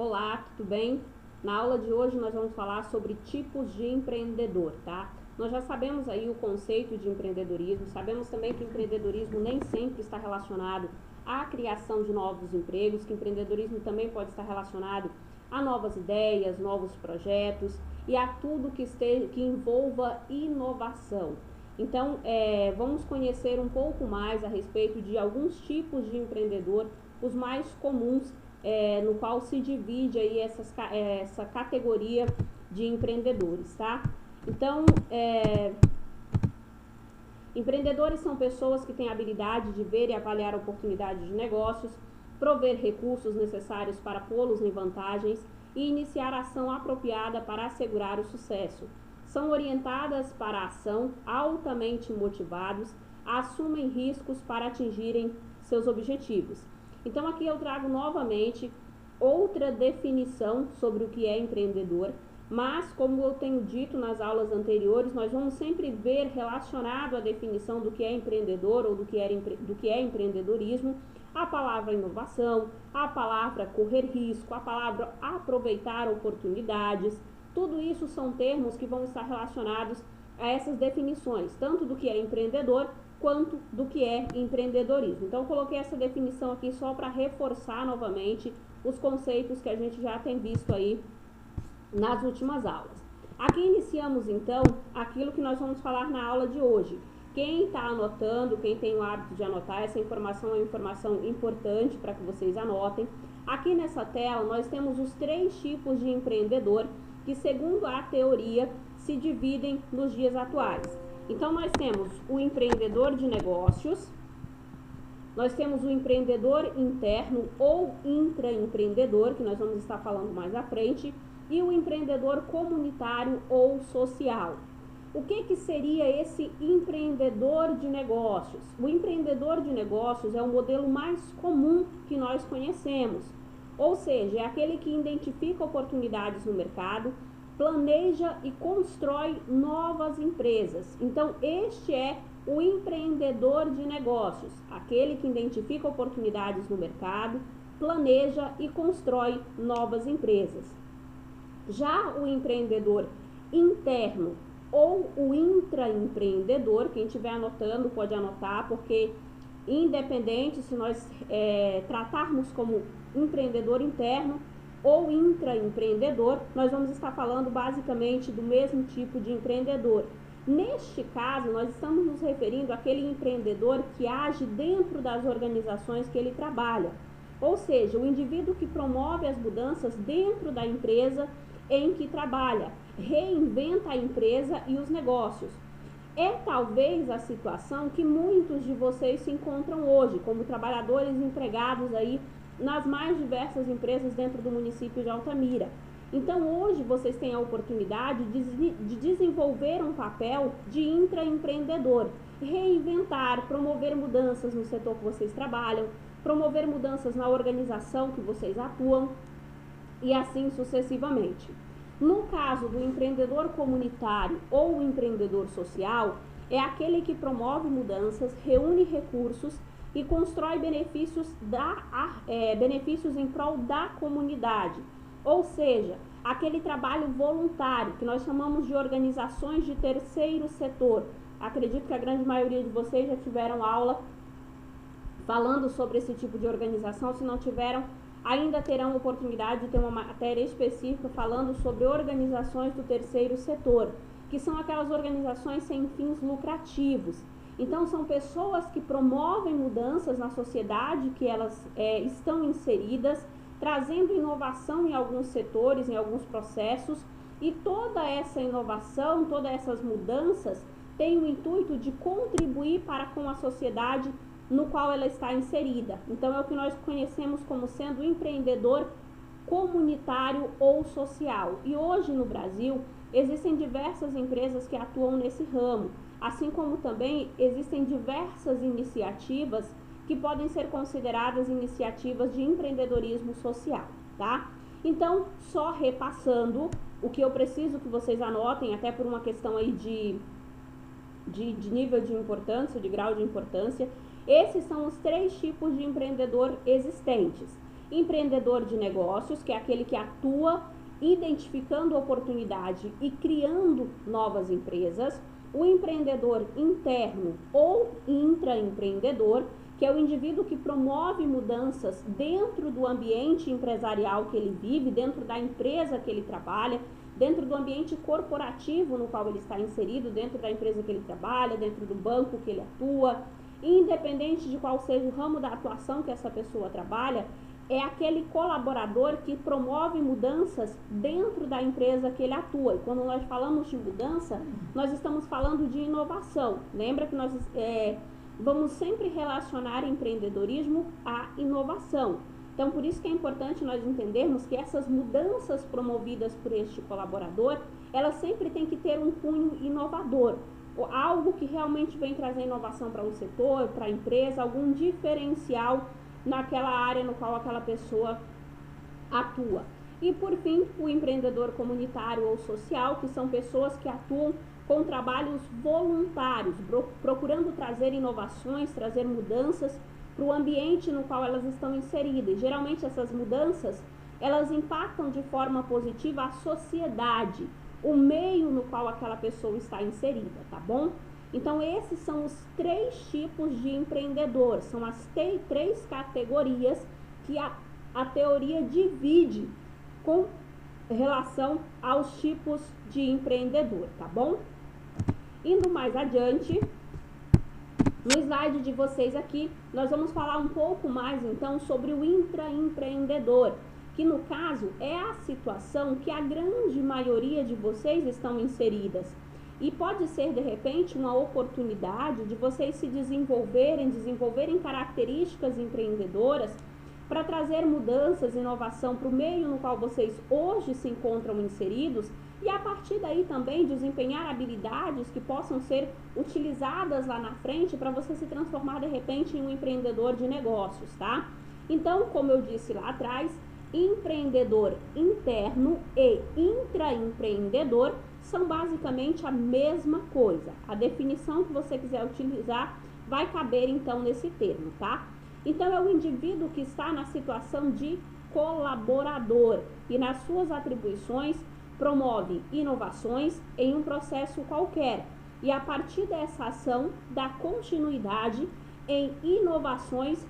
Olá, tudo bem? Na aula de hoje nós vamos falar sobre tipos de empreendedor, tá? Nós já sabemos aí o conceito de empreendedorismo, sabemos também que o empreendedorismo nem sempre está relacionado à criação de novos empregos, que empreendedorismo também pode estar relacionado a novas ideias, novos projetos e a tudo que envolva inovação. Então, vamos conhecer um pouco mais a respeito de alguns tipos de empreendedor, os mais comuns, no qual se divide aí essa categoria de empreendedores, tá? Então, empreendedores são pessoas que têm a habilidade de ver e avaliar oportunidades de negócios, prover recursos necessários para pô-los em vantagens e iniciar a ação apropriada para assegurar o sucesso. São orientadas para a ação, altamente motivados, assumem riscos para atingirem seus objetivos. Então aqui eu trago novamente outra definição sobre o que é empreendedor, mas como eu tenho dito nas aulas anteriores, nós vamos sempre ver relacionado à definição do que é empreendedor ou do que é empreendedorismo, a palavra inovação, a palavra correr risco, a palavra aproveitar oportunidades. Tudo isso são termos que vão estar relacionados a essas definições, tanto do que é empreendedor quanto do que é empreendedorismo. Então eu coloquei essa definição aqui só para reforçar novamente os conceitos que a gente já tem visto aí nas últimas aulas. Aqui iniciamos então aquilo que nós vamos falar na aula de hoje. Quem está anotando, quem tem o hábito de anotar, essa informação é uma informação importante para que vocês anotem. Aqui nessa tela nós temos os 3 tipos de empreendedor que, segundo a teoria, se dividem nos dias atuais. Então nós temos o empreendedor de negócios, nós temos o empreendedor interno ou intraempreendedor, que nós vamos estar falando mais à frente, e o empreendedor comunitário ou social. O que seria esse empreendedor de negócios? O empreendedor de negócios é o modelo mais comum que nós conhecemos, ou seja, é aquele que identifica oportunidades no mercado, planeja e constrói novas empresas. Então, este é o empreendedor de negócios, aquele que identifica oportunidades no mercado, planeja e constrói novas empresas. Já o empreendedor interno ou o intraempreendedor, quem estiver anotando pode anotar, porque independente se nós tratarmos como empreendedor interno ou intraempreendedor, nós vamos estar falando basicamente do mesmo tipo de empreendedor. Neste caso, nós estamos nos referindo àquele empreendedor que age dentro das organizações que ele trabalha, ou seja, o indivíduo que promove as mudanças dentro da empresa em que trabalha, reinventa a empresa e os negócios. É talvez a situação que muitos de vocês se encontram hoje, como trabalhadores empregados aí nas mais diversas empresas dentro do município de Altamira. Então hoje vocês têm a oportunidade de desenvolver um papel de intraempreendedor, reinventar, promover mudanças no setor que vocês trabalham, promover mudanças na organização que vocês atuam e assim sucessivamente. No caso do empreendedor comunitário ou empreendedor social, é aquele que promove mudanças, reúne recursos e constrói benefícios em prol da comunidade, ou seja, aquele trabalho voluntário que nós chamamos de organizações de terceiro setor. Acredito que a grande maioria de vocês já tiveram aula falando sobre esse tipo de organização. Se não tiveram, ainda terão oportunidade de ter uma matéria específica falando sobre organizações do terceiro setor, que são aquelas organizações sem fins lucrativos. Então, são pessoas que promovem mudanças na sociedade que elas estão inseridas, trazendo inovação em alguns setores, em alguns processos, e toda essa inovação, todas essas mudanças têm o intuito de contribuir para com a sociedade no qual ela está inserida. Então, é o que nós conhecemos como sendo empreendedor comunitário ou social. E hoje no Brasil existem diversas empresas que atuam nesse ramo, assim como também existem diversas iniciativas que podem ser consideradas iniciativas de empreendedorismo social, tá? Então, só repassando, o que eu preciso que vocês anotem, até por uma questão aí de nível de importância, de grau de importância, esses são os 3 tipos de empreendedor existentes. Empreendedor de negócios, que é aquele que atua identificando oportunidade e criando novas empresas. O empreendedor interno ou intraempreendedor, que é o indivíduo que promove mudanças dentro do ambiente empresarial que ele vive, dentro da empresa que ele trabalha, dentro do ambiente corporativo no qual ele está inserido, dentro da empresa que ele trabalha, dentro do banco que ele atua, independente de qual seja o ramo da atuação que essa pessoa trabalha, é aquele colaborador que promove mudanças dentro da empresa que ele atua. E quando nós falamos de mudança, nós estamos falando de inovação. Lembra que nós vamos sempre relacionar empreendedorismo à inovação. Então, por isso que é importante nós entendermos que essas mudanças promovidas por este colaborador, elas sempre têm que ter um cunho inovador, algo que realmente vem trazer inovação para o setor, para a empresa, algum diferencial naquela área no qual aquela pessoa atua. E por fim, o empreendedor comunitário ou social, que são pessoas que atuam com trabalhos voluntários, procurando trazer inovações, trazer mudanças para o ambiente no qual elas estão inseridas. E, geralmente essas mudanças, elas impactam de forma positiva a sociedade, o meio no qual aquela pessoa está inserida, tá bom? Então, esses são os 3 tipos de empreendedor, são as 3 categorias que a teoria divide com relação aos tipos de empreendedor, tá bom? Indo mais adiante, no slide de vocês aqui, nós vamos falar um pouco mais, então, sobre o intraempreendedor, que no caso é a situação que a grande maioria de vocês estão inseridas. E pode ser, de repente, uma oportunidade de vocês se desenvolverem características empreendedoras para trazer mudanças, inovação para o meio no qual vocês hoje se encontram inseridos e, a partir daí, também desempenhar habilidades que possam ser utilizadas lá na frente para você se transformar, de repente, em um empreendedor de negócios, tá? Então, como eu disse lá atrás, empreendedor interno e intraempreendedor são basicamente a mesma coisa. A definição que você quiser utilizar vai caber então nesse termo, tá? Então é o indivíduo que está na situação de colaborador e nas suas atribuições promove inovações em um processo qualquer e a partir dessa ação dá continuidade em inovações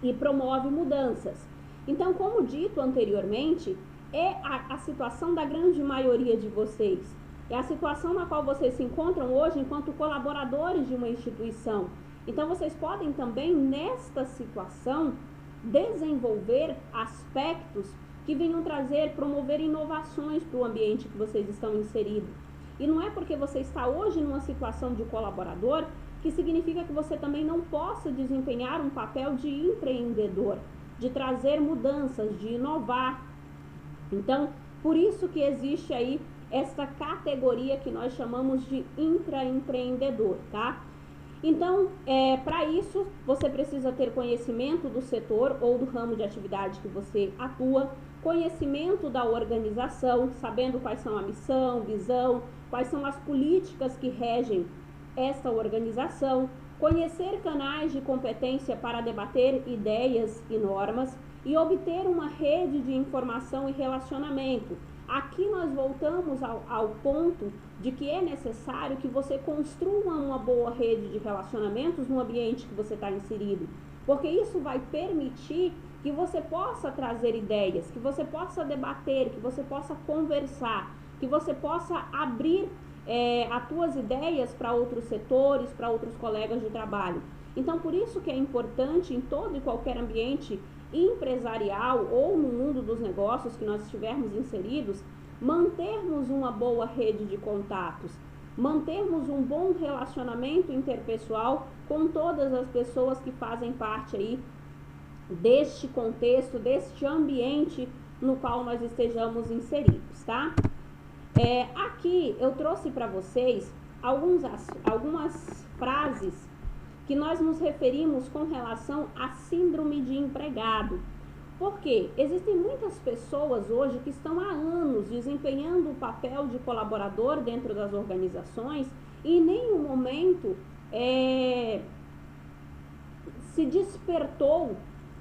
e promove mudanças. Então, como dito anteriormente, é a situação da grande maioria de vocês. É a situação na qual vocês se encontram hoje enquanto colaboradores de uma instituição. Então, vocês podem também, nesta situação, desenvolver aspectos que venham promover inovações para o ambiente que vocês estão inseridos. E não é porque você está hoje numa situação de colaborador que significa que você também não possa desempenhar um papel de empreendedor, de trazer mudanças, de inovar. Então, por isso que existe aí essa categoria que nós chamamos de intraempreendedor, tá? Então, para isso, você precisa ter conhecimento do setor ou do ramo de atividade que você atua, conhecimento da organização, sabendo quais são a missão, visão, quais são as políticas que regem esta organização, conhecer canais de competência para debater ideias e normas e obter uma rede de informação e relacionamento. Aqui nós voltamos ao ponto de que é necessário que você construa uma boa rede de relacionamentos no ambiente que você está inserido, porque isso vai permitir que você possa trazer ideias, que você possa debater, que você possa conversar, que você possa abrir as tuas ideias para outros setores, para outros colegas de trabalho. Então, por isso que é importante em todo e qualquer ambiente empresarial ou no mundo dos negócios que nós estivermos inseridos, mantermos uma boa rede de contatos, mantermos um bom relacionamento interpessoal com todas as pessoas que fazem parte aí deste contexto, deste ambiente no qual nós estejamos inseridos, tá? Aqui eu trouxe para vocês algumas frases que nós nos referimos com relação à síndrome de empregado. Porque existem muitas pessoas hoje que estão há anos desempenhando o papel de colaborador dentro das organizações e em nenhum momento se despertou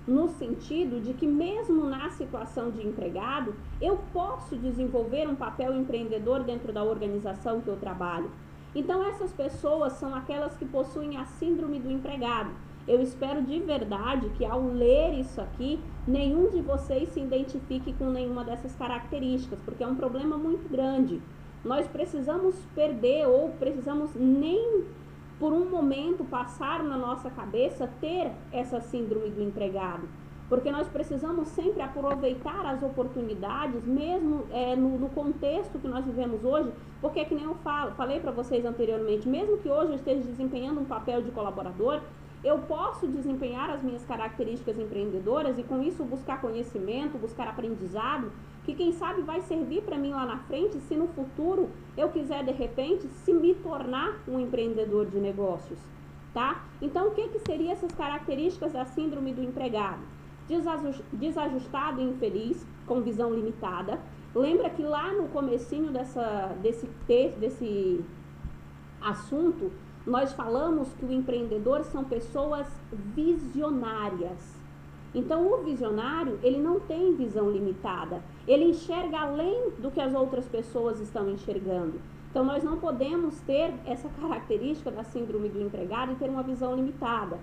no sentido de que mesmo na situação de empregado, eu posso desenvolver um papel empreendedor dentro da organização que eu trabalho. Então essas pessoas são aquelas que possuem a síndrome do empregado. Eu espero de verdade que ao ler isso aqui, nenhum de vocês se identifique com nenhuma dessas características, porque é um problema muito grande. Nós precisamos perder ou precisamos nem por um momento passar na nossa cabeça ter essa síndrome do empregado, porque nós precisamos sempre aproveitar as oportunidades, mesmo no contexto que nós vivemos hoje, porque é que nem eu falei para vocês anteriormente, mesmo que hoje eu esteja desempenhando um papel de colaborador, eu posso desempenhar as minhas características empreendedoras e com isso buscar conhecimento, buscar aprendizado, que quem sabe vai servir para mim lá na frente, se no futuro eu quiser de repente se me tornar um empreendedor de negócios, tá? Então o que seriam essas características da síndrome do empregado? Desajustado e infeliz, com visão limitada. Lembra que lá no comecinho desse assunto, nós falamos que o empreendedor são pessoas visionárias. Então, o visionário, ele não tem visão limitada. Ele enxerga além do que as outras pessoas estão enxergando. Então, nós não podemos ter essa característica da síndrome do empregado e ter uma visão limitada.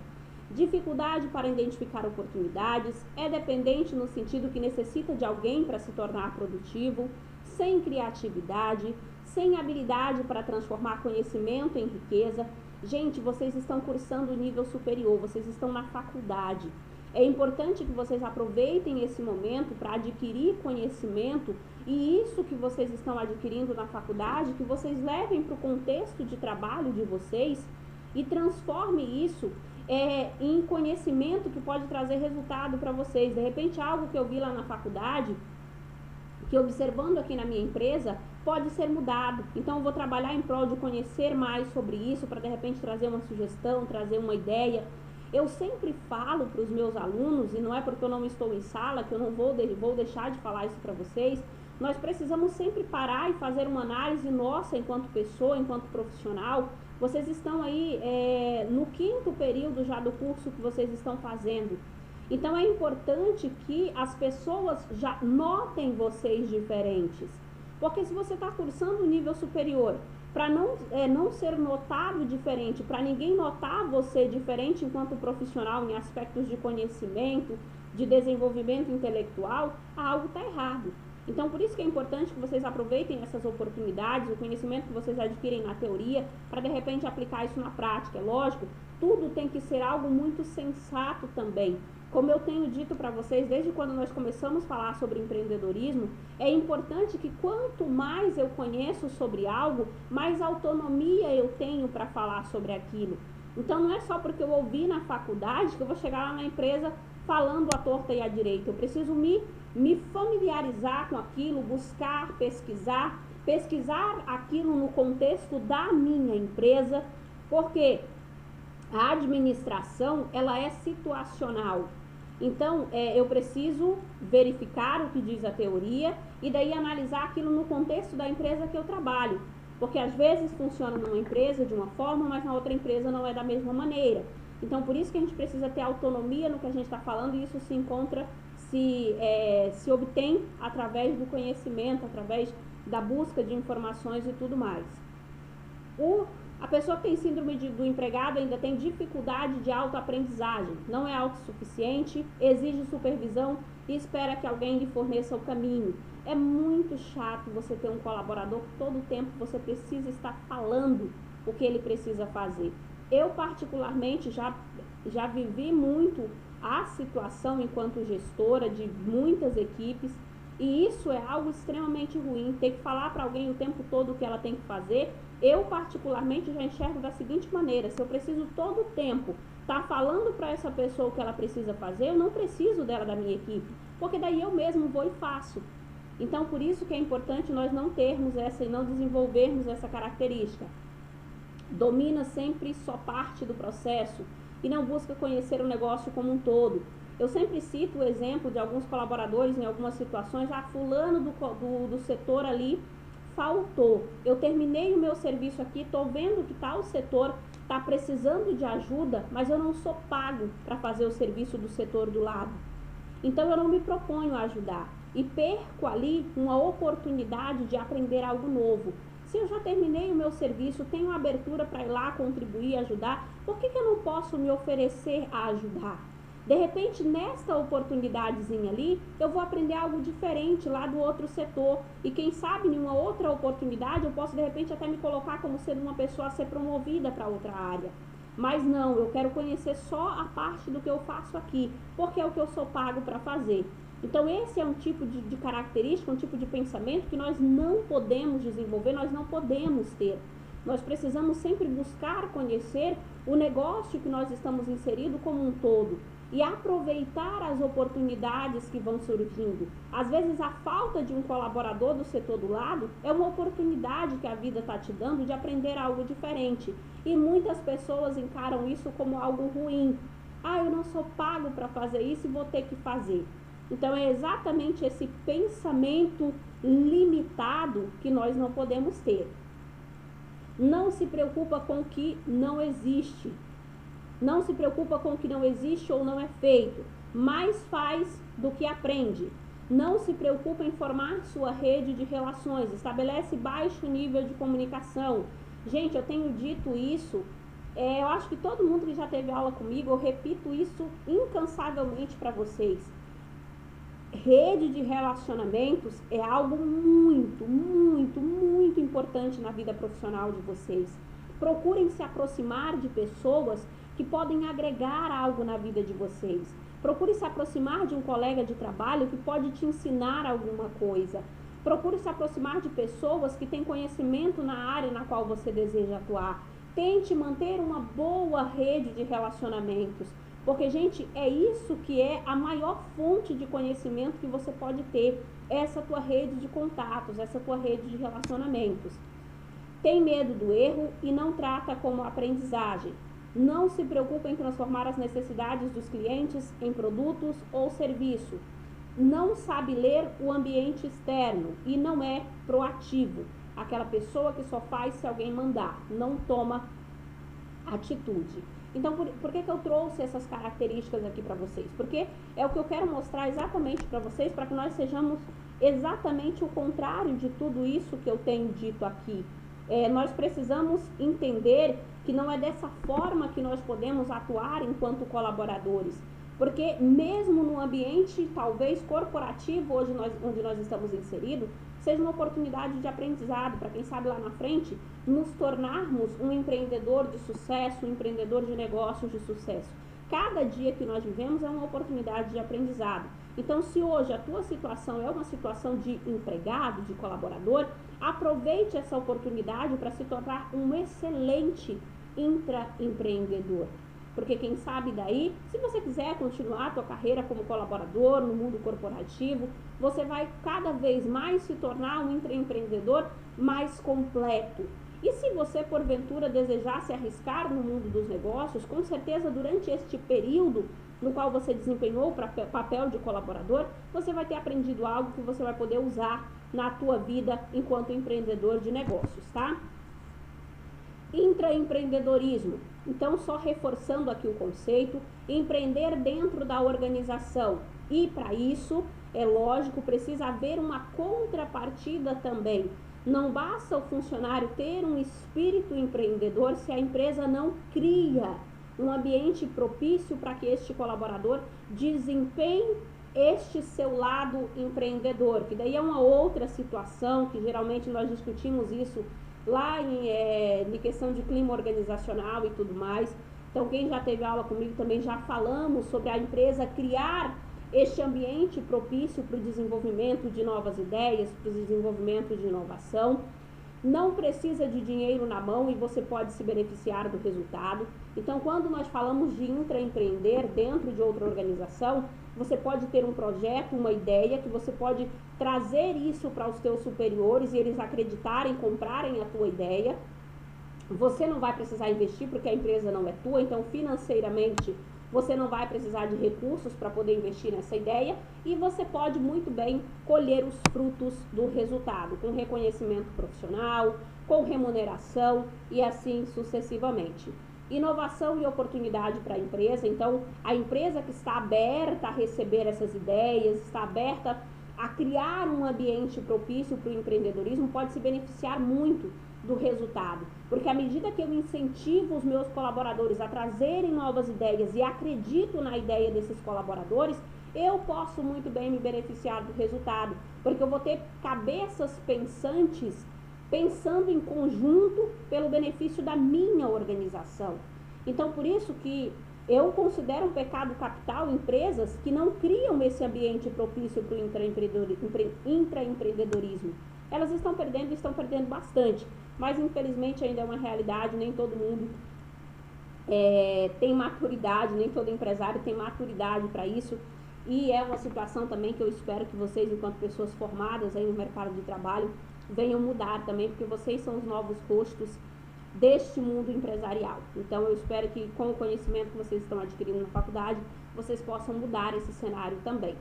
Dificuldade para identificar oportunidades, é dependente no sentido que necessita de alguém para se tornar produtivo, sem criatividade, sem habilidade para transformar conhecimento em riqueza. Gente, vocês estão cursando o nível superior, vocês estão na faculdade. É importante que vocês aproveitem esse momento para adquirir conhecimento e isso que vocês estão adquirindo na faculdade, que vocês levem para o contexto de trabalho de vocês e transforme isso em conhecimento que pode trazer resultado para vocês. De repente, algo que eu vi lá na faculdade, que observando aqui na minha empresa, pode ser mudado. Então, eu vou trabalhar em prol de conhecer mais sobre isso, para de repente trazer uma sugestão, trazer uma ideia. Eu sempre falo para os meus alunos, e não é porque eu não estou em sala que eu não vou deixar de falar isso para vocês, nós precisamos sempre parar e fazer uma análise nossa enquanto pessoa, enquanto profissional. Vocês estão aí no 5º período já do curso que vocês estão fazendo. Então é importante que as pessoas já notem vocês diferentes. Porque se você está cursando o nível superior, para não ser notado diferente, para ninguém notar você diferente enquanto profissional em aspectos de conhecimento, de desenvolvimento intelectual, algo está errado. Então, por isso que é importante que vocês aproveitem essas oportunidades, o conhecimento que vocês adquirem na teoria, para de repente aplicar isso na prática. É lógico, tudo tem que ser algo muito sensato também. Como eu tenho dito para vocês, desde quando nós começamos a falar sobre empreendedorismo, é importante que quanto mais eu conheço sobre algo, mais autonomia eu tenho para falar sobre aquilo. Então, não é só porque eu ouvi na faculdade que eu vou chegar lá na empresa falando à torta e à direita. Eu preciso me familiarizar com aquilo, buscar, pesquisar aquilo no contexto da minha empresa, porque a administração, ela é situacional. Então, eu preciso verificar o que diz a teoria e daí analisar aquilo no contexto da empresa que eu trabalho. Porque às vezes funciona numa empresa de uma forma, mas na outra empresa não é da mesma maneira. Então, por isso que a gente precisa ter autonomia no que a gente está falando e isso se encontra, se obtém através do conhecimento, através da busca de informações e tudo mais. A pessoa que tem síndrome do empregado ainda tem dificuldade de autoaprendizagem, não é autossuficiente, exige supervisão e espera que alguém lhe forneça o caminho. É muito chato você ter um colaborador que todo o tempo você precisa estar falando o que ele precisa fazer. Eu particularmente já vivi muito a situação enquanto gestora de muitas equipes e isso é algo extremamente ruim, ter que falar para alguém o tempo todo o que ela tem que fazer. Eu particularmente já enxergo da seguinte maneira: se eu preciso todo o tempo estar falando para essa pessoa o que ela precisa fazer, eu não preciso dela da minha equipe, porque daí eu mesmo vou e faço. Então, por isso que é importante nós não termos essa e não desenvolvermos essa característica. Domina sempre só parte do processo e não busca conhecer o negócio como um todo. Eu sempre cito o exemplo de alguns colaboradores em algumas situações: fulano do setor ali faltou. Eu terminei o meu serviço aqui, estou vendo que tal setor está precisando de ajuda, mas eu não sou pago para fazer o serviço do setor do lado. Então eu não me proponho a ajudar e perco ali uma oportunidade de aprender algo novo. Se eu já terminei o meu serviço, tenho abertura para ir lá contribuir, ajudar, por que eu não posso me oferecer a ajudar? De repente, nesta oportunidadezinha ali, eu vou aprender algo diferente lá do outro setor. E quem sabe, em uma outra oportunidade, eu posso de repente até me colocar como sendo uma pessoa a ser promovida para outra área. Mas não, eu quero conhecer só a parte do que eu faço aqui, porque é o que eu sou pago para fazer. Então esse é um tipo de característica, um tipo de pensamento que nós não podemos desenvolver, nós não podemos ter. Nós precisamos sempre buscar conhecer o negócio que nós estamos inseridos como um todo e aproveitar as oportunidades que vão surgindo. Às vezes a falta de um colaborador do setor do lado é uma oportunidade que a vida está te dando de aprender algo diferente. E muitas pessoas encaram isso como algo ruim. Eu não sou pago para fazer isso e vou ter que fazer. Então é exatamente esse pensamento limitado que nós não podemos ter. Não se preocupa com o que não existe. Não se preocupa com o que não existe ou não é feito. Mais faz do que aprende. Não se preocupa em formar sua rede de relações. Estabelece baixo nível de comunicação. Gente, eu tenho dito isso. Eu acho que todo mundo que já teve aula comigo, eu repito isso incansavelmente para vocês. Rede de relacionamentos é algo muito, muito, muito importante na vida profissional de vocês. Procurem se aproximar de pessoas que podem agregar algo na vida de vocês. Procure se aproximar de um colega de trabalho que pode te ensinar alguma coisa. Procure se aproximar de pessoas que têm conhecimento na área na qual você deseja atuar. Tente manter uma boa rede de relacionamentos. Porque, gente, é isso que é a maior fonte de conhecimento que você pode ter. Essa tua rede de contatos, essa tua rede de relacionamentos. Tem medo do erro e não trata como aprendizagem. Não se preocupa em transformar as necessidades dos clientes em produtos ou serviço. Não sabe ler o ambiente externo e não é proativo. Aquela pessoa que só faz se alguém mandar, não toma atitude. Então, por que eu trouxe essas características aqui para vocês? Porque é o que eu quero mostrar exatamente para vocês, para que nós sejamos exatamente o contrário de tudo isso que eu tenho dito aqui. Nós precisamos entender que não é dessa forma que nós podemos atuar enquanto colaboradores. Porque mesmo no ambiente, talvez, corporativo, onde nós estamos inseridos, seja uma oportunidade de aprendizado, para quem sabe lá na frente, nos tornarmos um empreendedor de sucesso, um empreendedor de negócios de sucesso. Cada dia que nós vivemos é uma oportunidade de aprendizado. Então, se hoje a tua situação é uma situação de empregado, de colaborador, aproveite essa oportunidade para se tornar um excelente intraempreendedor. Porque quem sabe daí, se você quiser continuar a tua carreira como colaborador no mundo corporativo, você vai cada vez mais se tornar um intraempreendedor mais completo. E se você, porventura, desejar se arriscar no mundo dos negócios, com certeza durante este período no qual você desempenhou o papel de colaborador, você vai ter aprendido algo que você vai poder usar na tua vida enquanto empreendedor de negócios, tá? Intraempreendedorismo. Então, só reforçando aqui o conceito, empreender dentro da organização. E para isso, é lógico, precisa haver uma contrapartida também. Não basta o funcionário ter um espírito empreendedor se a empresa não cria um ambiente propício para que este colaborador desempenhe este seu lado empreendedor, que daí é uma outra situação, que geralmente nós discutimos isso lá em questão de clima organizacional e tudo mais. Então, quem já teve aula comigo também já falamos sobre a empresa criar este ambiente propício para o desenvolvimento de novas ideias, para o desenvolvimento de inovação. Não precisa de dinheiro na mão e você pode se beneficiar do resultado. Então, quando nós falamos de intraempreender dentro de outra organização, você pode ter um projeto, uma ideia, que você pode trazer isso para os teus superiores e eles acreditarem, comprarem a tua ideia. Você não vai precisar investir porque a empresa não é tua, então financeiramente você não vai precisar de recursos para poder investir nessa ideia e você pode muito bem colher os frutos do resultado, com reconhecimento profissional, com remuneração e assim sucessivamente. Inovação e oportunidade para a empresa. Então, a empresa que está aberta a receber essas ideias, está aberta a criar um ambiente propício para o empreendedorismo, pode se beneficiar muito do resultado. Porque à medida que eu incentivo os meus colaboradores a trazerem novas ideias e acredito na ideia desses colaboradores, eu posso muito bem me beneficiar do resultado. Porque eu vou ter cabeças pensantes pensando em conjunto pelo benefício da minha organização. Então, por isso que eu considero um pecado capital empresas que não criam esse ambiente propício para o intraempreendedorismo. Elas estão perdendo bastante, mas infelizmente ainda é uma realidade, nem todo mundo tem maturidade, nem todo empresário tem maturidade para isso. E é uma situação também que eu espero que vocês, enquanto pessoas formadas aí no mercado de trabalho, venham mudar também, porque vocês são os novos rostos deste mundo empresarial. Então eu espero que com o conhecimento que vocês estão adquirindo na faculdade, vocês possam mudar esse cenário também.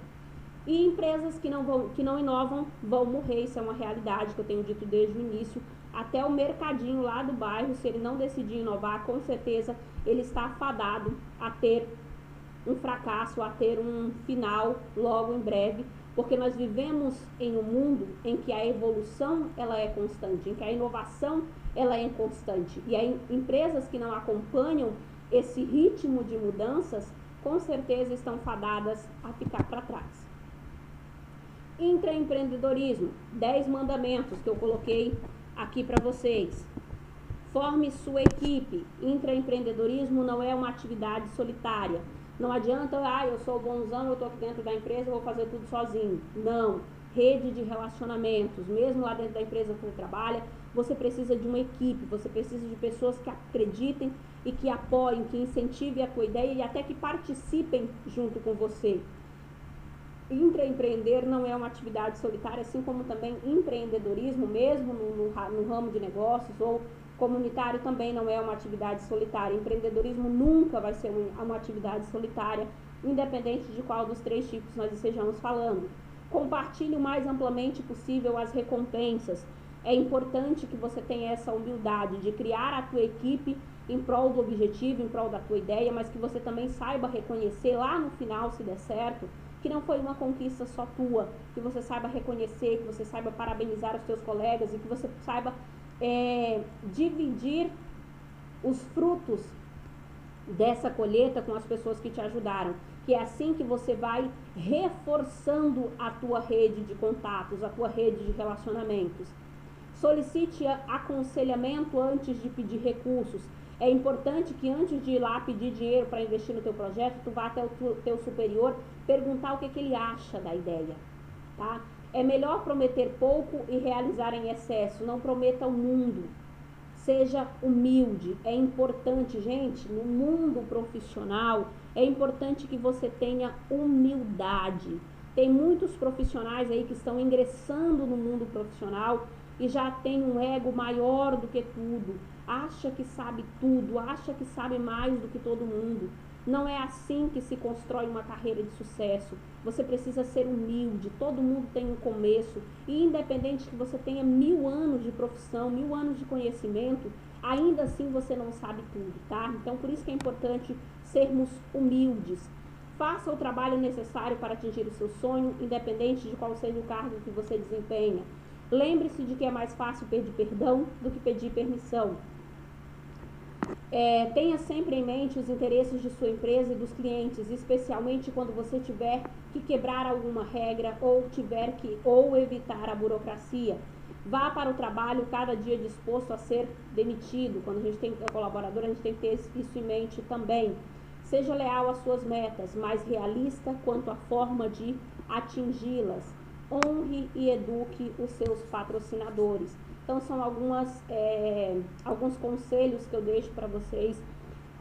E empresas que não inovam vão morrer, isso é uma realidade que eu tenho dito desde o início. Até o mercadinho lá do bairro, se ele não decidir inovar, com certeza ele está afadado a ter um fracasso, a ter um final logo em breve, porque nós vivemos em um mundo em que a evolução ela é constante, em que a inovação ela é constante, e aí empresas que não acompanham esse ritmo de mudanças, com certeza estão fadadas a ficar para trás. Intraempreendedorismo, 10 mandamentos que eu coloquei aqui para vocês. Forme sua equipe. Intraempreendedorismo não é uma atividade solitária. Não adianta, eu sou bonzão, eu estou aqui dentro da empresa, eu vou fazer tudo sozinho. Não. Rede de relacionamentos. Mesmo lá dentro da empresa que você trabalha, você precisa de uma equipe, você precisa de pessoas que acreditem e que apoiem, que incentivem a tua ideia e até que participem junto com você. Intraempreender não é uma atividade solitária, assim como também empreendedorismo, mesmo no ramo de negócios ou comunitário, também não é uma atividade solitária. Empreendedorismo nunca vai ser uma atividade solitária, independente de qual dos 3 tipos nós estejamos falando. Compartilhe o mais amplamente possível as recompensas. É importante que você tenha essa humildade de criar a tua equipe em prol do objetivo, em prol da tua ideia, mas que você também saiba reconhecer lá no final, se der certo, que não foi uma conquista só tua, que você saiba reconhecer, que você saiba parabenizar os teus colegas e que você saiba dividir os frutos dessa colheita com as pessoas que te ajudaram, que é assim que você vai reforçando a tua rede de contatos, a tua rede de relacionamentos. Solicite aconselhamento antes de pedir recursos. É importante que antes de ir lá pedir dinheiro para investir no teu projeto, tu vá até o teu superior perguntar o que ele acha da ideia, tá? É melhor prometer pouco e realizar em excesso, não prometa o mundo. Seja humilde, é importante, gente, no mundo profissional, é importante que você tenha humildade. Tem muitos profissionais aí que estão ingressando no mundo profissional e já tem um ego maior do que tudo, acha que sabe tudo, acha que sabe mais do que todo mundo. Não é assim que se constrói uma carreira de sucesso. Você precisa ser humilde, todo mundo tem um começo, e independente que você tenha 1000 anos de profissão, 1000 anos de conhecimento, ainda assim você não sabe tudo, tá? Então por isso que é importante sermos humildes. Faça o trabalho necessário para atingir o seu sonho, independente de qual seja o cargo que você desempenha. Lembre-se de que é mais fácil pedir perdão do que pedir permissão. Tenha sempre em mente os interesses de sua empresa e dos clientes, especialmente quando você tiver que quebrar alguma regra ou evitar a burocracia. Vá para o trabalho cada dia disposto a ser demitido. Quando a gente tem colaborador, a gente tem que ter isso em mente também. Seja leal às suas metas, mas realista quanto à forma de atingi-las. Honre e eduque os seus patrocinadores. Então são alguns conselhos que eu deixo para vocês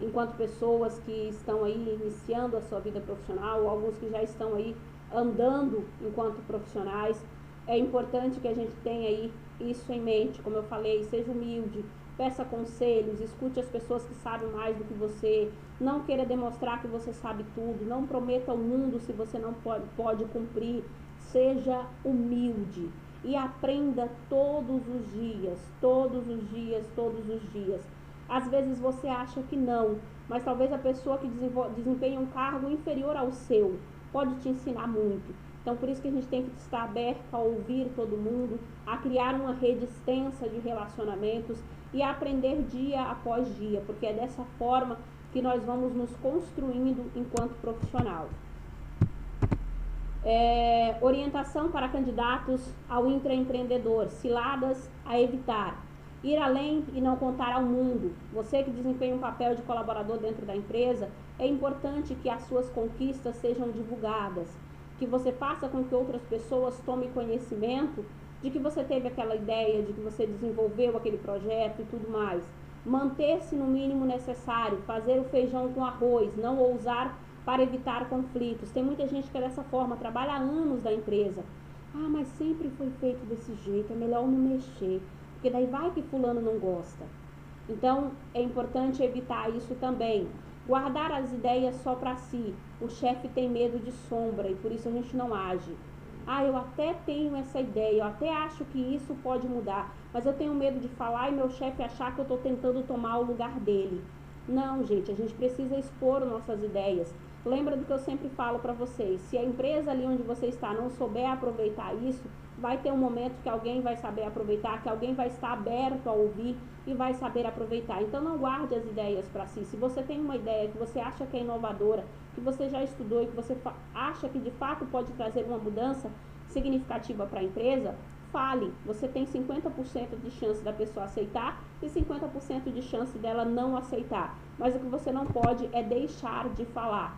enquanto pessoas que estão aí iniciando a sua vida profissional, ou alguns que já estão aí andando enquanto profissionais. É importante que a gente tenha aí isso em mente, como eu falei, seja humilde, peça conselhos, escute as pessoas que sabem mais do que você, não queira demonstrar que você sabe tudo, não prometa ao mundo se você não pode cumprir, seja humilde. E aprenda todos os dias, todos os dias, todos os dias. Às vezes você acha que não, mas talvez a pessoa que desempenha um cargo inferior ao seu pode te ensinar muito. Então, por isso que a gente tem que estar aberto a ouvir todo mundo, a criar uma rede extensa de relacionamentos e a aprender dia após dia, porque é dessa forma que nós vamos nos construindo enquanto profissional. Orientação para candidatos ao intraempreendedor, ciladas a evitar. Ir além e não contar ao mundo. Você que desempenha um papel de colaborador dentro da empresa, é importante que as suas conquistas sejam divulgadas, que você faça com que outras pessoas tomem conhecimento de que você teve aquela ideia, de que você desenvolveu aquele projeto e tudo mais. Manter-se no mínimo necessário, fazer o feijão com arroz, não ousar para evitar conflitos. Tem muita gente que é dessa forma, trabalha há anos da empresa. Ah, mas sempre foi feito desse jeito, é melhor não mexer, porque daí vai que fulano não gosta. Então, é importante evitar isso também. Guardar as ideias só para si. O chefe tem medo de sombra e por isso a gente não age. Ah, eu até tenho essa ideia, eu até acho que isso pode mudar, mas eu tenho medo de falar e meu chefe achar que eu estou tentando tomar o lugar dele. Não, gente, a gente precisa expor nossas ideias. Lembra do que eu sempre falo para vocês, se a empresa ali onde você está não souber aproveitar isso, vai ter um momento que alguém vai saber aproveitar, que alguém vai estar aberto a ouvir e vai saber aproveitar. Então não guarde as ideias para si. Se você tem uma ideia que você acha que é inovadora, que você já estudou e que você acha que de fato pode trazer uma mudança significativa para a empresa, fale. Você tem 50% de chance da pessoa aceitar e 50% de chance dela não aceitar. Mas o que você não pode é deixar de falar.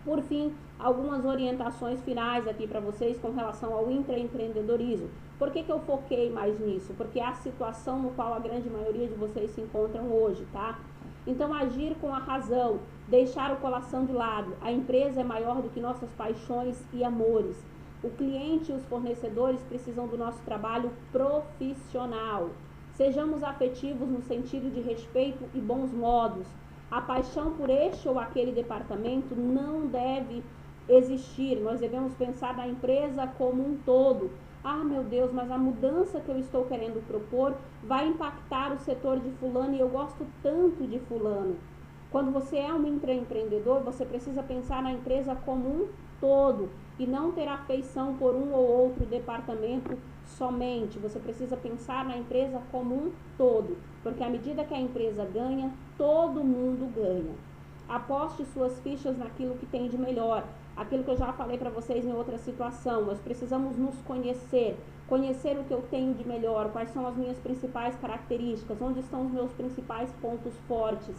Por fim, algumas orientações finais aqui para vocês com relação ao intraempreendedorismo. Por que eu foquei mais nisso? Porque é a situação no qual a grande maioria de vocês se encontram hoje, tá? Então, agir com a razão, deixar o coração de lado. A empresa é maior do que nossas paixões e amores. O cliente e os fornecedores precisam do nosso trabalho profissional. Sejamos afetivos no sentido de respeito e bons modos. A paixão por este ou aquele departamento não deve existir. Nós devemos pensar na empresa como um todo. Ah, meu Deus, mas a mudança que eu estou querendo propor vai impactar o setor de fulano e eu gosto tanto de fulano. Quando você é um intraempreendedor, você precisa pensar na empresa como um todo e não ter afeição por um ou outro departamento somente. Você precisa pensar na empresa como um todo, porque à medida que a empresa ganha, todo mundo ganha. Aposte suas fichas naquilo que tem de melhor, aquilo que eu já falei para vocês em outra situação. Nós precisamos nos conhecer o que eu tenho de melhor, quais são as minhas principais características, onde estão os meus principais pontos fortes.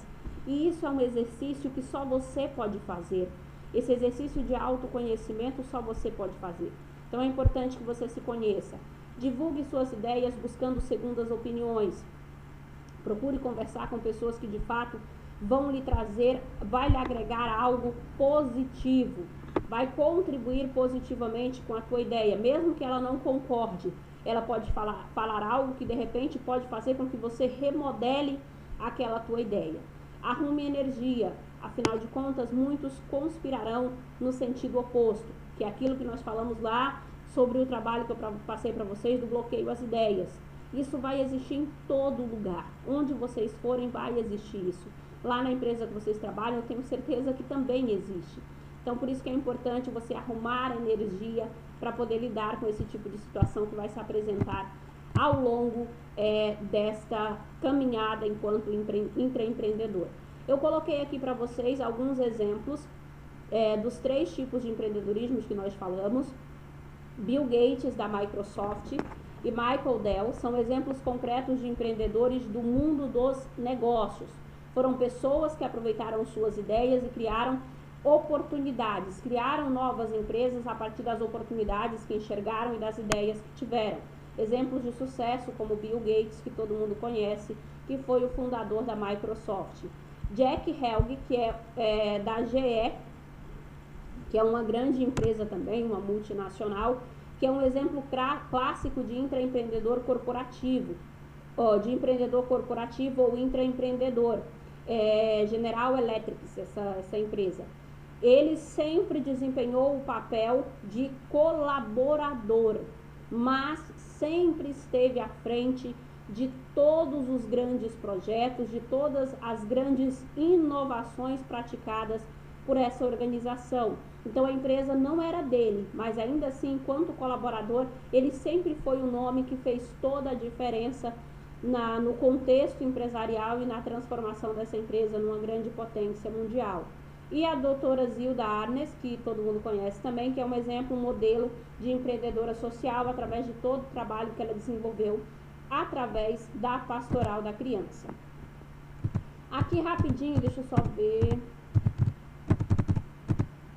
E isso é um exercício que só você pode fazer. Esse exercício de autoconhecimento só você pode fazer. Então é importante que você se conheça. Divulgue suas ideias buscando segundas opiniões. Procure conversar com pessoas que de fato vão lhe trazer, vai lhe agregar algo positivo. Vai contribuir positivamente com a tua ideia, mesmo que ela não concorde. Ela pode falar algo que de repente pode fazer com que você remodele aquela tua ideia. Arrume energia. Afinal de contas, muitos conspirarão no sentido oposto, que é aquilo que nós falamos lá sobre o trabalho que eu passei para vocês do bloqueio às ideias. Isso vai existir em todo lugar. Onde vocês forem, vai existir isso. Lá na empresa que vocês trabalham, eu tenho certeza que também existe. Então, por isso que é importante você arrumar energia para poder lidar com esse tipo de situação que vai se apresentar ao longo desta caminhada enquanto intraempreendedor. Eu coloquei aqui para vocês alguns exemplos dos 3 tipos de empreendedorismo que nós falamos. Bill Gates, da Microsoft, e Michael Dell são exemplos concretos de empreendedores do mundo dos negócios. Foram pessoas que aproveitaram suas ideias e criaram oportunidades, criaram novas empresas a partir das oportunidades que enxergaram e das ideias que tiveram. Exemplos de sucesso como Bill Gates, que todo mundo conhece, que foi o fundador da Microsoft. Jack Helge, que é da GE, que é uma grande empresa também, uma multinacional, que é um exemplo clássico de intraempreendedor corporativo, ou intraempreendedor. General Electric, essa empresa. Ele sempre desempenhou o papel de colaborador, mas sempre esteve à frente de todos os grandes projetos, de todas as grandes inovações praticadas por essa organização. Então a empresa não era dele, mas ainda assim, enquanto colaborador, ele sempre foi o nome que fez toda a diferença no contexto empresarial e na transformação dessa empresa numa grande potência mundial. E a doutora Zilda Arnes, que todo mundo conhece também, que é um exemplo, um modelo de empreendedora social através de todo o trabalho que ela desenvolveu através da pastoral da criança. Aqui rapidinho, deixa eu só ver,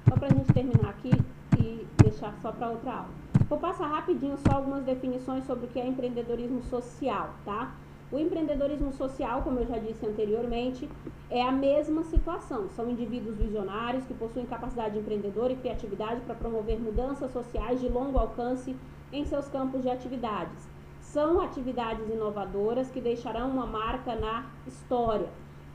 só para a gente terminar aqui e deixar só para outra aula. Vou passar rapidinho só algumas definições sobre o que é empreendedorismo social, tá? O empreendedorismo social, como eu já disse anteriormente, é a mesma situação. São indivíduos visionários que possuem capacidade empreendedora e criatividade para promover mudanças sociais de longo alcance em seus campos de atividades. São atividades inovadoras que deixarão uma marca na história.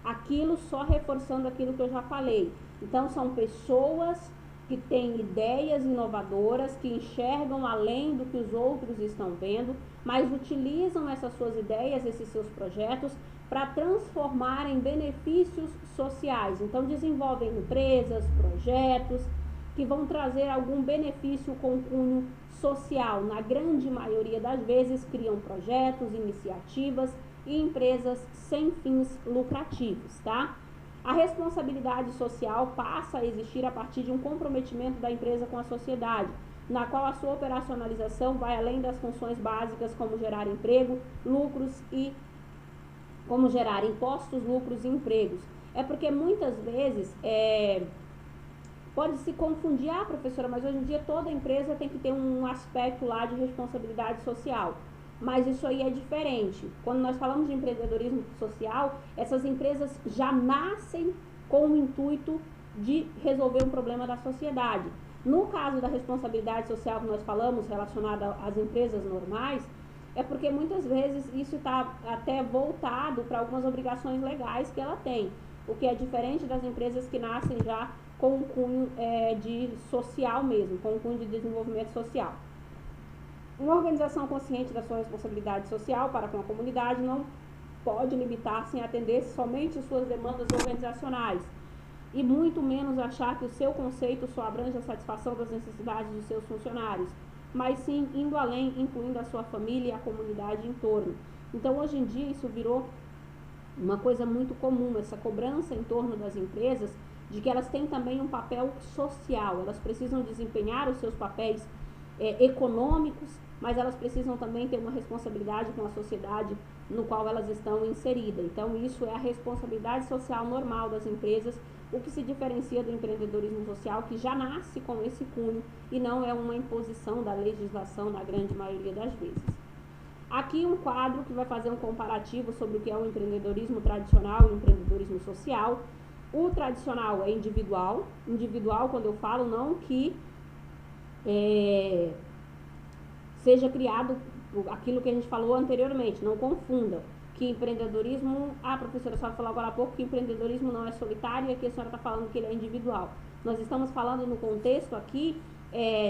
Aquilo só reforçando aquilo que eu já falei. Então, são pessoas que têm ideias inovadoras, que enxergam além do que os outros estão vendo, mas utilizam essas suas ideias, esses seus projetos, para transformar em benefícios sociais. Então, desenvolvem empresas, projetos, que vão trazer algum benefício com cunho social. Na grande maioria das vezes, criam projetos, iniciativas e empresas sem fins lucrativos, tá? A responsabilidade social passa a existir a partir de um comprometimento da empresa com a sociedade, na qual a sua operacionalização vai além das funções básicas como gerar emprego, lucros e como gerar impostos, lucros e empregos. É porque muitas vezes pode se confundir, professora, mas hoje em dia toda empresa tem que ter um aspecto lá de responsabilidade social. Mas isso aí é diferente. Quando nós falamos de empreendedorismo social, essas empresas já nascem com o intuito de resolver um problema da sociedade. No caso da responsabilidade social que nós falamos, relacionada às empresas normais, é porque muitas vezes isso está até voltado para algumas obrigações legais que ela tem, o que é diferente das empresas que nascem já com um cunho de social mesmo, com um cunho de desenvolvimento social. Uma organização consciente da sua responsabilidade social para com a comunidade não pode limitar-se em atender somente suas demandas organizacionais e muito menos achar que o seu conceito só abrange a satisfação das necessidades dos seus funcionários, mas sim indo além, incluindo a sua família e a comunidade em torno. Então, hoje em dia, isso virou uma coisa muito comum, essa cobrança em torno das empresas, de que elas têm também um papel social, elas precisam desempenhar os seus papéis econômicos, mas elas precisam também ter uma responsabilidade com a sociedade no qual elas estão inseridas. Então, isso é a responsabilidade social normal das empresas, o que se diferencia do empreendedorismo social, que já nasce com esse cunho e não é uma imposição da legislação na grande maioria das vezes. Aqui um quadro que vai fazer um comparativo sobre o que é o empreendedorismo tradicional e o empreendedorismo social. O tradicional é individual, quando eu falo, não que seja criado aquilo que a gente falou anteriormente, não confunda, que empreendedorismo, a professora só falou agora há pouco que empreendedorismo não é solitário e aqui a senhora está falando que ele é individual. Nós estamos falando no contexto aqui,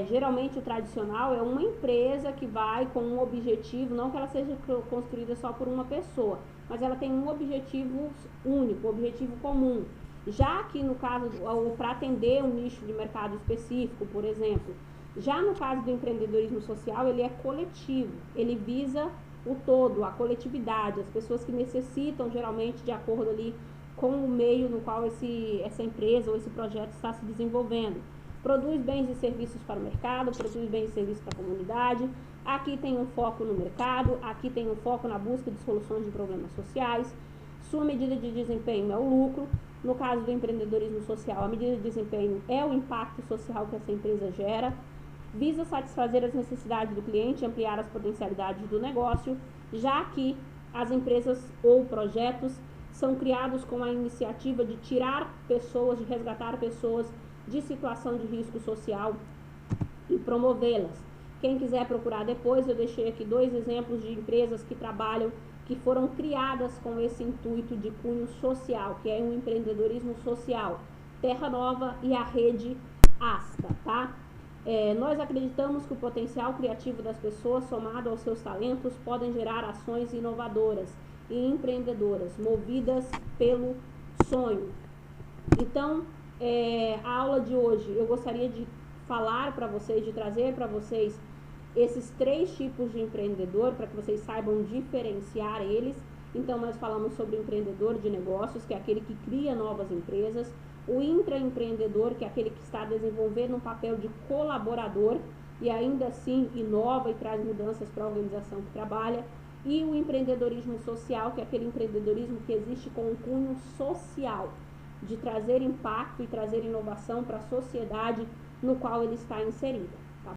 geralmente o tradicional é uma empresa que vai com um objetivo, não que ela seja construída só por uma pessoa, mas ela tem um objetivo único, um objetivo comum. Já que no caso, para atender um nicho de mercado específico, por exemplo, já no caso do empreendedorismo social, ele é coletivo, ele visa o todo, a coletividade, as pessoas que necessitam geralmente de acordo ali com o meio no qual essa empresa ou esse projeto está se desenvolvendo. Produz bens e serviços para o mercado, produz bens e serviços para a comunidade, aqui tem um foco no mercado, aqui tem um foco na busca de soluções de problemas sociais, sua medida de desempenho é o lucro. No caso do empreendedorismo social, a medida de desempenho é o impacto social que essa empresa gera, visa satisfazer as necessidades do cliente e ampliar as potencialidades do negócio, já que as empresas ou projetos são criados com a iniciativa de tirar pessoas, de resgatar pessoas de situação de risco social e promovê-las. Quem quiser procurar depois, eu deixei aqui 2 exemplos de empresas que trabalham, que foram criadas com esse intuito de cunho social, que é um empreendedorismo social, Terra Nova e a Rede Asta, tá? Nós acreditamos que o potencial criativo das pessoas, somado aos seus talentos, podem gerar ações inovadoras e empreendedoras, movidas pelo sonho. Então, a aula de hoje, eu gostaria de falar para vocês, de trazer para vocês esses 3 tipos de empreendedor, para que vocês saibam diferenciar eles. Então, nós falamos sobre o empreendedor de negócios, que é aquele que cria novas empresas, o intraempreendedor, que é aquele que está desenvolvendo um papel de colaborador e ainda assim inova e traz mudanças para a organização que trabalha, e o empreendedorismo social, que é aquele empreendedorismo que existe com um cunho social, de trazer impacto e trazer inovação para a sociedade no qual ele está inserido.